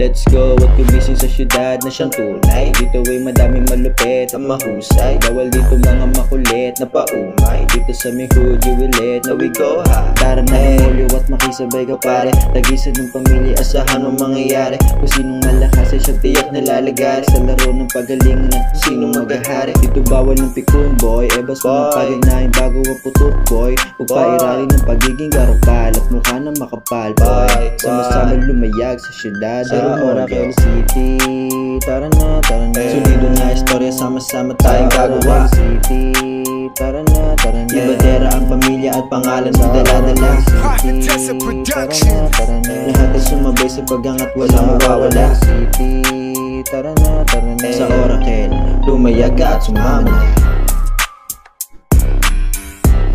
let's go at gumising sa syudad na siyang tunay. Dito ay madaming malupit at mahusay. Bawal dito mga makulit na paumay. Dito sa may hood you will let, now we go high. Tara na umulyo at makisabay ka pare. Tagisan ng pamilya, asahan ang mangyayari. Kung sinong malakas ay siyang tiyak na lalagari. Sa laro ng pagalingan at kung sinong maghahari. Dito bawal ng pikun boy, ebas mo ng paginahin bago ang putok boy. Huwag pairali ng pagiging garapal at mukha na makapal boy. Sama-sama lumayag sa syudad sa Roraquel City. Tara na, tara na. Sulido na istorya, sama-sama tayong gagawa. City. Tara na, tara na. Ibadera ang pamilya at pangalan ng dala-dala. City. Tara na, tara na. Lahat ay sumabay sa pagangat, walang mawawala. City. Tara na, tara na. Sa Roraquel, lumayag ka at sumama na.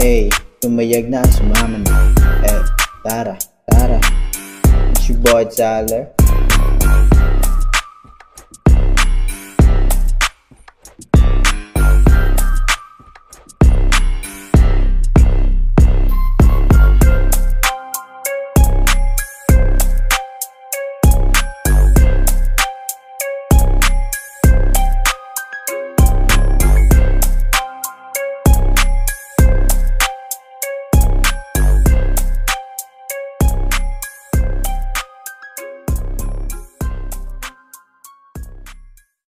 Hey, lumayag na at sumama na. Eh, tara, tara. It's your boy Tyler.